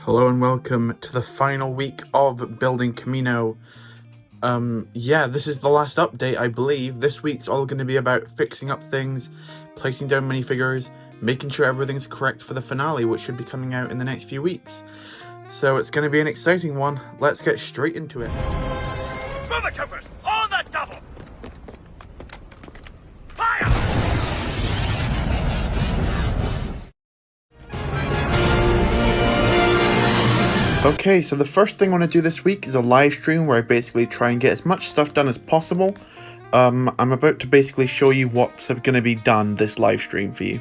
Hello and welcome to the final week of building Kamino. Yeah, this is the last update, I believe. This week's all going to be about fixing up things, placing down minifigures, making sure everything's correct for the finale, which should be coming out in the next few weeks. So it's going to be an exciting one. Let's get straight into it. Move it, troopers! On the double! Fire! Okay, so the first thing I want to do this week is a live stream where I basically try and get as much stuff done as possible. I'm about to basically show you what's going to be done this live stream for you.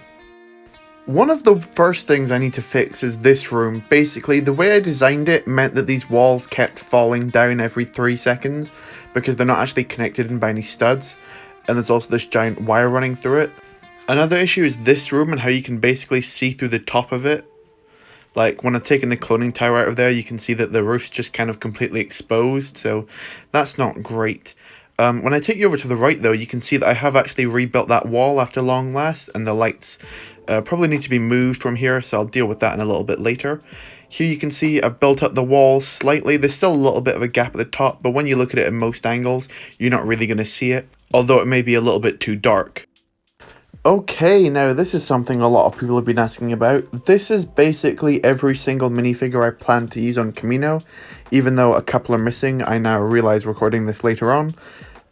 One of the first things I need to fix is this room. Basically, the way I designed it meant that these walls kept falling down every 3 seconds because they're not actually connected in by any studs, and there's also this giant wire running through it. Another issue is this room and how you can basically see through the top of it. Like, when I've taken the cloning tower out of there, you can see that the roof's just kind of completely exposed, so that's not great. When I take you over to the right, though, you can see that I have actually rebuilt that wall after long last, and the lights probably need to be moved from here, so I'll deal with that in a little bit later. Here you can see I've built up the wall slightly. There's still a little bit of a gap at the top, but when you look at it in most angles, you're not really going to see it, although it may be a little bit too dark. Okay, now this is something a lot of people have been asking about. This is basically every single minifigure I plan to use on Kamino. Even though a couple are missing, I now realize recording this later on.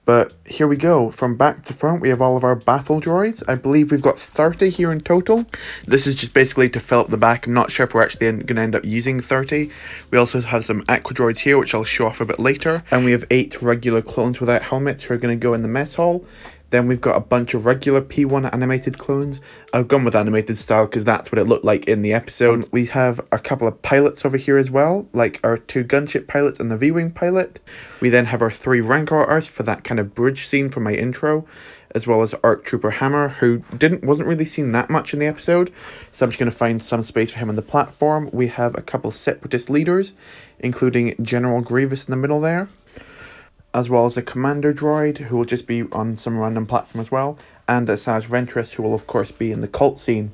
But here we go. From back to front, we have all of our battle droids. I believe we've got 30 here in total. This is just basically to fill up the back. I'm not sure if we're actually going to end up using 30. We also have some Acrodroids here, which I'll show off a bit later. And we have 8 regular clones without helmets who are going to go in the mess hall. Then we've got a bunch of regular P1 animated clones. I've gone with animated style because that's what it looked like in the episode. We have a couple of pilots over here as well, like our 2 gunship pilots and the V-Wing pilot. We then have our 3 Rancor artists for that kind of bridge scene from my intro, as well as ARC Trooper Hammer, who wasn't really seen that much in the episode, so I'm just going to find some space for him on the platform. We have a couple separatist leaders, including General Grievous in the middle there, as well as a commander droid, who will just be on some random platform as well, and a Sage Ventress, who will of course be in the cult scene.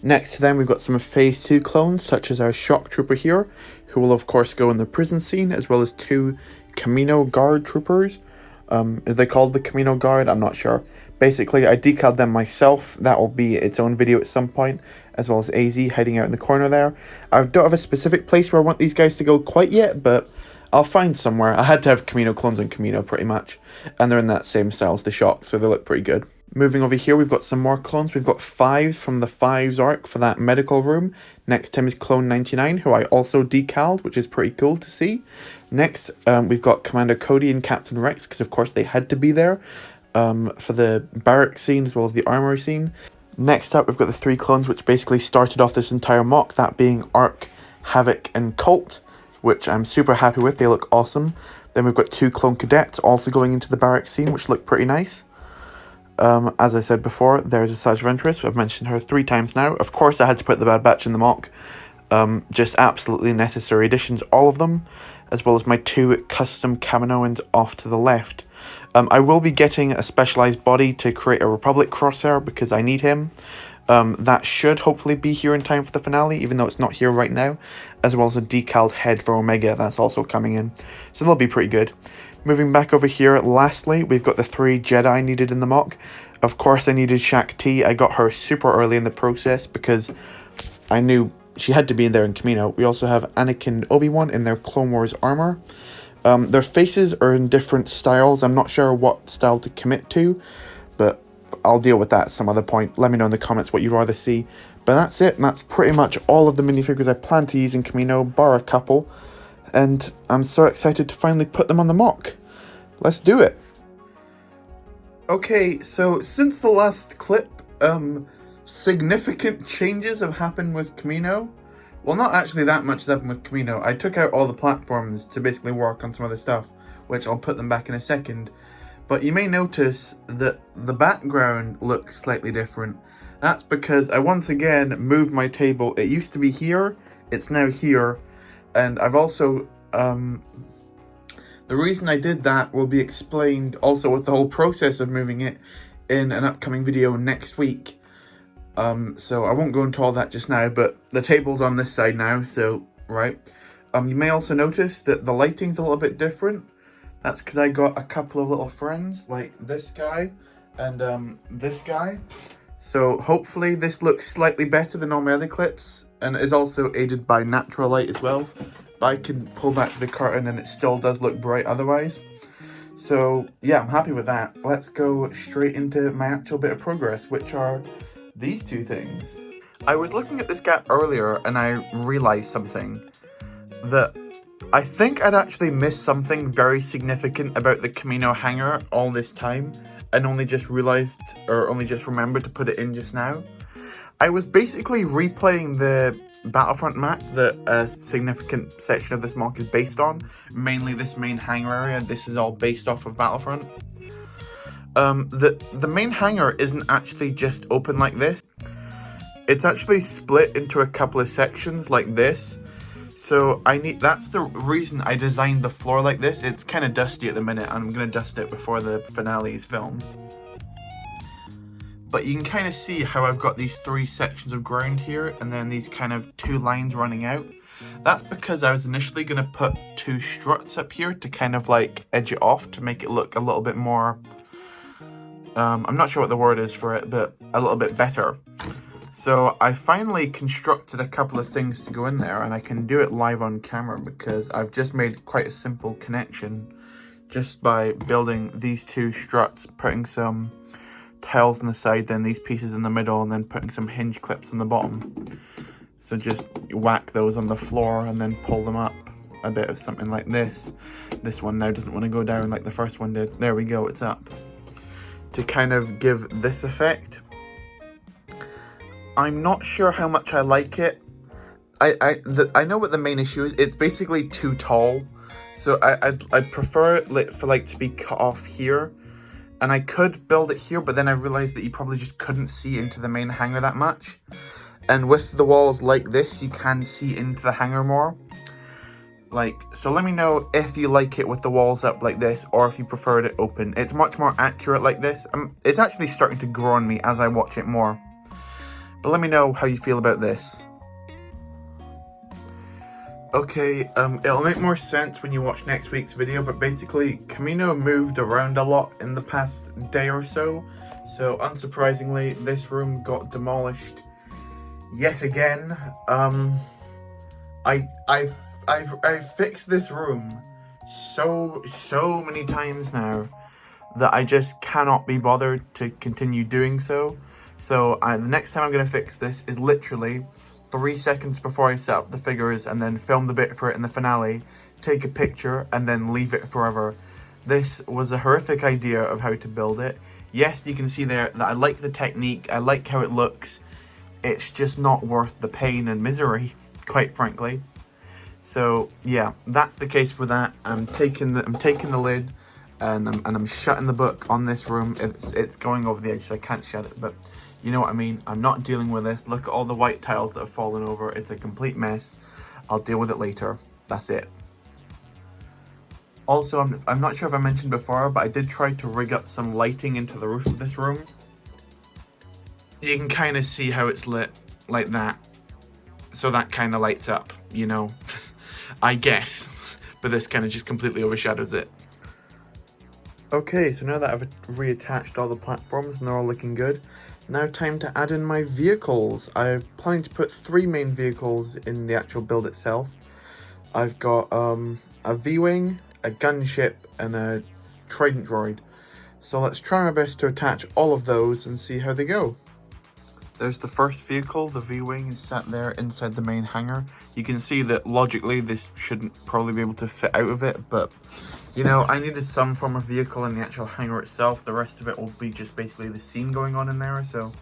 Next to them, we've got some Phase 2 clones, such as our Shock Trooper here, who will of course go in the prison scene, as well as 2 Kamino Guard troopers. Are they called the Kamino Guard? I'm not sure. Basically, I decaled them myself. That will be its own video at some point, as well as AZ hiding out in the corner there. I don't have a specific place where I want these guys to go quite yet, but I'll find somewhere. I had to have Kamino clones on Kamino pretty much, and they're in that same style as the Shock, so they look pretty good. Moving over here, we've got some more clones. We've got 5 from the 5's arc for that medical room. Next to him is Clone 99, who I also decaled, which is pretty cool to see. Next, we've got Commander Cody and Captain Rex, because of course they had to be there for the barrack scene as well as the armory scene. Next up, we've got the 3 clones which basically started off this entire mock, that being Arc, Havoc, and Colt, which I'm super happy with. They look awesome. Then we've got 2 clone cadets also going into the barrack scene, which look pretty nice. As I said before, there's a Sage Ventress. I've mentioned her 3 times now. Of course, I had to put the Bad Batch in the mock. Just absolutely necessary additions, all of them, as well as my 2 custom Kaminoans off to the left. I will be getting a specialized body to create a Republic crosshair because I need him. That should hopefully be here in time for the finale, even though it's not here right now, as well as a decaled head for Omega that's also coming in, so they'll be pretty good. Moving back over here, lastly, we've got the 3 Jedi needed in the mock. Of course I needed Shaq T. I got her super early in the process because I knew she had to be in there in Kamino. We also have Anakin and Obi-Wan in their Clone Wars armor. Their faces are in different styles. I'm not sure what style to commit to, but I'll deal with that at some other point. Let me know in the comments what you'd rather see. But that's it. That's pretty much all of the minifigures I plan to use in Kamino, bar a couple. And I'm so excited to finally put them on the mock. Let's do it. Okay, so since the last clip, significant changes have happened with Kamino. Well, not actually that much has happened with Kamino. I took out all the platforms to basically work on some other stuff, which I'll put them back in a second. But you may notice that the background looks slightly different. That's because I once again moved my table. It used to be here, it's now here, and I've also, the reason I did that will be explained also with the whole process of moving it in an upcoming video next week. So I won't go into all that just now, but the table's on this side now, so right? You may also notice that the lighting's a little bit different. That's because I got a couple of little friends, like this guy and this guy. So hopefully this looks slightly better than all my other clips, and it is also aided by natural light as well. But I can pull back the curtain and it still does look bright otherwise. So yeah, I'm happy with that. Let's go straight into my actual bit of progress, which are these two things. I was looking at this gap earlier and I realized something. That I think I'd actually missed something very significant about the Kamino hanger all this time, and only just realized, or only just remembered to put it in just now. I was basically replaying the Battlefront map that a significant section of this mock is based on, mainly this main hangar area. This is all based off of Battlefront. The main hangar isn't actually just open like this. It's actually split into a couple of sections like this. So that's the reason I designed the floor like this. It's kind of dusty at the minute, and I'm going to dust it before the finale is filmed. But you can kind of see how I've got these three sections of ground here, and then these kind of two lines running out. That's because I was initially going to put two struts up here to kind of like edge it off to make it look a little bit more, I'm not sure what the word is for it, but a little bit better. So I finally constructed a couple of things to go in there, and I can do it live on camera because I've just made quite a simple connection just by building these two struts, putting some tiles on the side, then these pieces in the middle, and then putting some hinge clips on the bottom. So just whack those on the floor and then pull them up a bit of something like this. This one now doesn't want to go down like the first one did. There we go, it's up. To kind of give this effect. I'm not sure how much I like it. I know what the main issue is. It's basically too tall, so I'd prefer it for like to be cut off here, and I could build it here, but then I realized that you probably just couldn't see into the main hangar that much. And with the walls like this, you can see into the hangar more. So let me know if you like it with the walls up like this, or if you preferred it open. It's much more accurate like this. It's actually starting to grow on me as I watch it more. But let me know how you feel about this. Okay, it'll make more sense when you watch next week's video, but basically, Kamino moved around a lot in the past day or so. So, unsurprisingly, this room got demolished yet again. I've fixed this room so many times now that I just cannot be bothered to continue doing so. So the next time I'm going to fix this is literally 3 seconds before I set up the figures, and then film the bit for it in the finale, take a picture, and then leave it forever. This was a horrific idea of how to build it. Yes, you can see there that I like the technique, I like how it looks. It's just not worth the pain and misery, quite frankly. So yeah, that's the case with that. I'm taking the lid, and I'm shutting the book on this room. It's going over the edge, so I can't shut it, but you know what I mean. I'm not dealing with this. Look at all the white tiles that have fallen over. It's a complete mess. I'll deal with it later. That's it. Also, I'm not sure if I mentioned before, but I did try to rig up some lighting into the roof of this room. You can kind of see how it's lit like that. So that kind of lights up, you know, I guess. But this kind of just completely overshadows it. Okay, so now that I've reattached all the platforms and they're all looking good, now time to add in my vehicles. I'm planning to put 3 main vehicles in the actual build itself. I've got a V-Wing, a gunship, and a Trident droid. So let's try my best to attach all of those and see how they go. There's the first vehicle. The V-Wing is sat there inside the main hangar. You can see that logically this shouldn't probably be able to fit out of it, but you know, I needed some form of vehicle in the actual hangar itself. The rest of it will be just basically the scene going on in there, so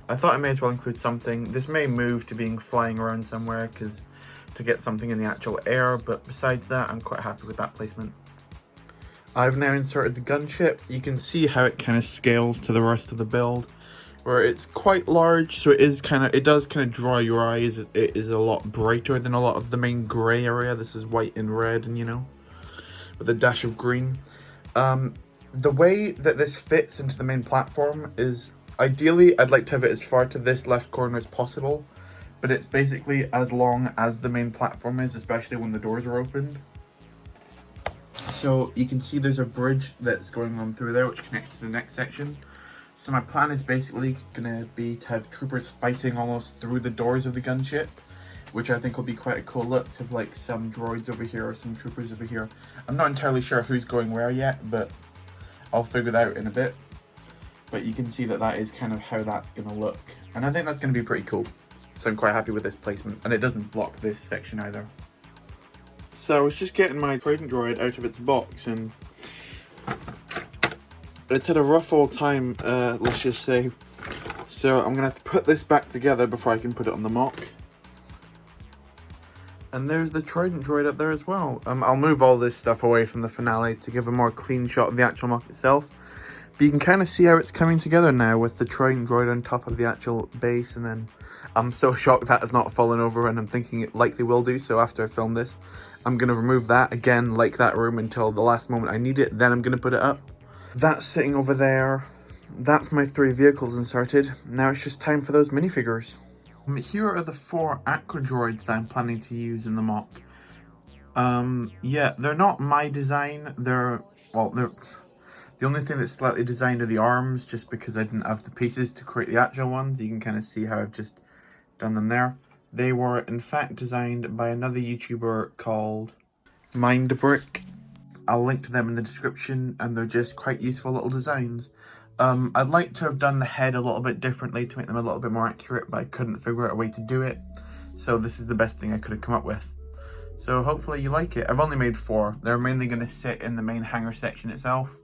I thought I may as well include something. This may move to being flying around somewhere to get something in the actual air, but besides that, I'm quite happy with that placement. I've now inserted the gunship. You can see how it kind of scales to the rest of the build, where it's quite large, so it does kind of draw your eyes. It is a lot brighter than a lot of the main grey area. This is white and red, and you know, with a dash of green. The way that this fits into the main platform is, ideally, I'd like to have it as far to this left corner as possible, but it's basically as long as the main platform is, especially when the doors are opened. So you can see there's a bridge that's going on through there, which connects to the next section. So my plan is basically gonna be to have troopers fighting almost through the doors of the gunship, which I think will be quite a cool look, to have like some droids over here or some troopers over here. I'm not entirely sure who's going where yet, but I'll figure that out in a bit. But you can see that that is kind of how that's gonna look. And I think that's gonna be pretty cool. So I'm quite happy with this placement, and it doesn't block this section either. So I was just getting my Trident droid out of its box, and it's had a rough old time, let's just say. So I'm gonna have to put this back together before I can put it on the mock. And there's the Trident droid up there as well. I'll move all this stuff away from the finale to give a more clean shot of the actual mock itself. But you can kind of see how it's coming together now with the Trident droid on top of the actual base, and then I'm so shocked that has not fallen over, and I'm thinking it likely will do. So after I film this, I'm going to remove that again, like that room, until the last moment I need it. Then I'm going to put it up. That's sitting over there. That's my 3 vehicles inserted. Now it's just time for those minifigures. Here are the 4 Acrodroids that I'm planning to use in the mock. Yeah, they're not my design. They're the only thing that's slightly designed are the arms, just because I didn't have the pieces to create the actual ones. You can kind of see how I've just done them there. They were in fact designed by another YouTuber called Mindbrick. I'll link to them in the description, and they're just quite useful little designs. I'd like to have done the head a little bit differently to make them a little bit more accurate, but I couldn't figure out a way to do it. So this is the best thing I could have come up with. So hopefully you like it. I've only made 4. They're mainly going to sit in the main hangar section itself.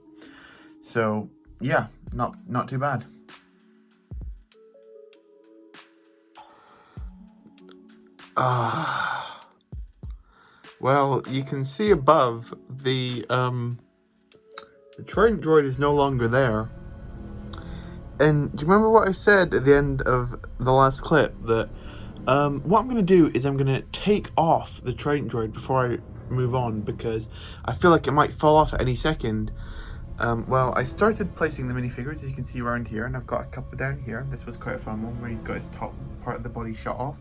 So yeah, not too bad. Well, you can see above the Trident droid is no longer there. And do you remember what I said at the end of the last clip? That what I'm going to do is I'm going to take off the Trident droid before I move on, because I feel like it might fall off at any second. Well, I started placing the minifigures, as you can see around here, and I've got a couple down here. This was quite a fun one, where he's got his top part of the body shot off.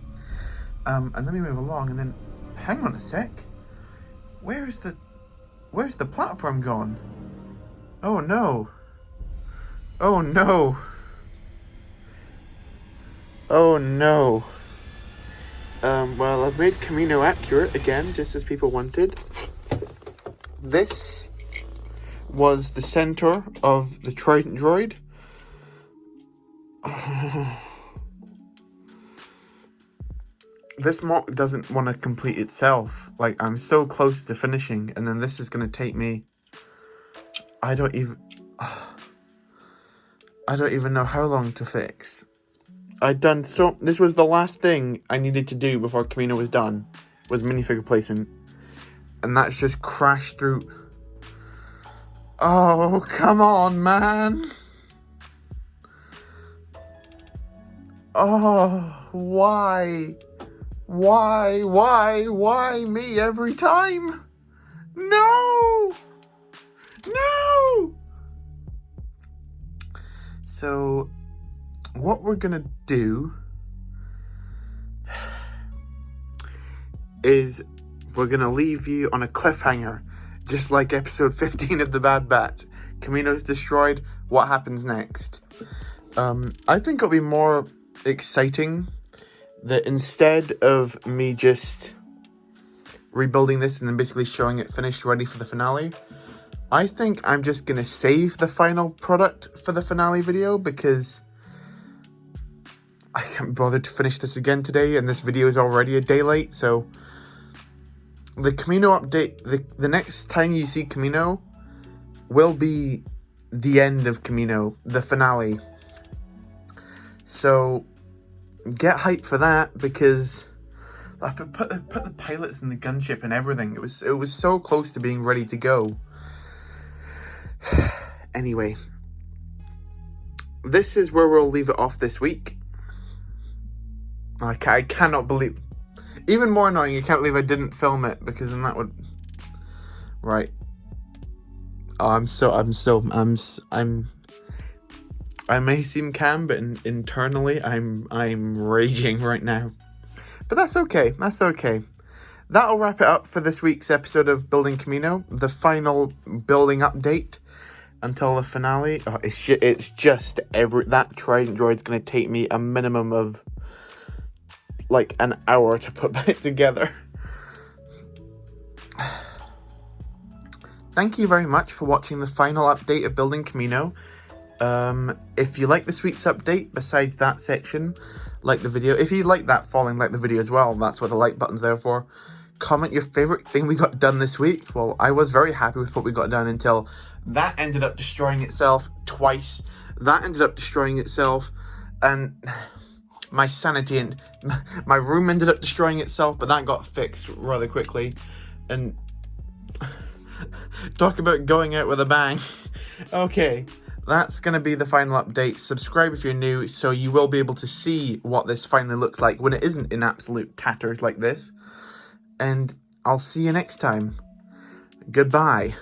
And then we move along, and then, hang on a sec. Where's the platform gone? Oh no. Oh no. Oh no. Well, I've made Kamino accurate again, just as people wanted. This was the center of the Trident droid. This mock doesn't want to complete itself. Like, I'm so close to finishing, and then this is going to take me... I don't even know how long to fix. This was the last thing I needed to do before Kamino was done, was minifigure placement. And that's just crashed through. Oh, come on, man. Oh, why? Why me every time? No! No! So, what we're gonna do is we're gonna leave you on a cliffhanger, just like episode 15 of The Bad Batch. Kamino's destroyed. What happens next? I think it'll be more exciting that instead of me just rebuilding this and then basically showing it finished, ready for the finale, I think I'm just going to save the final product for the finale video, because I can't bother to finish this again today, and this video is already a day late. So the Kamino update, the next time you see Kamino will be the end of Kamino, the finale. So get hyped for that, because I put the pilots in the gunship and everything. It was so close to being ready to go. Anyway, this is where we'll leave it off this week. I cannot believe, even more annoying, I can't believe I didn't film it, because then that would, right. Oh, I may seem calm, but internally I'm raging right now. But that's okay. That's okay. That'll wrap it up for this week's episode of Building Kamino, the final building update until the finale. Oh, it's just that Trident droid's going to take me a minimum of like an hour to put back together. Thank you very much for watching the final update of Building Kamino. If you like this week's update, besides that section, like the video. If you like that falling, like the video as well. That's what the like button's there for. Comment your favourite thing we got done this week. Well, I was very happy with what we got done until that ended up destroying itself twice. That ended up destroying itself. And my sanity and my room ended up destroying itself. But that got fixed rather quickly. And talk about going out with a bang. Okay. That's going to be the final update. Subscribe if you're new, so you will be able to see what this finally looks like when it isn't in absolute tatters like this. And I'll see you next time. Goodbye.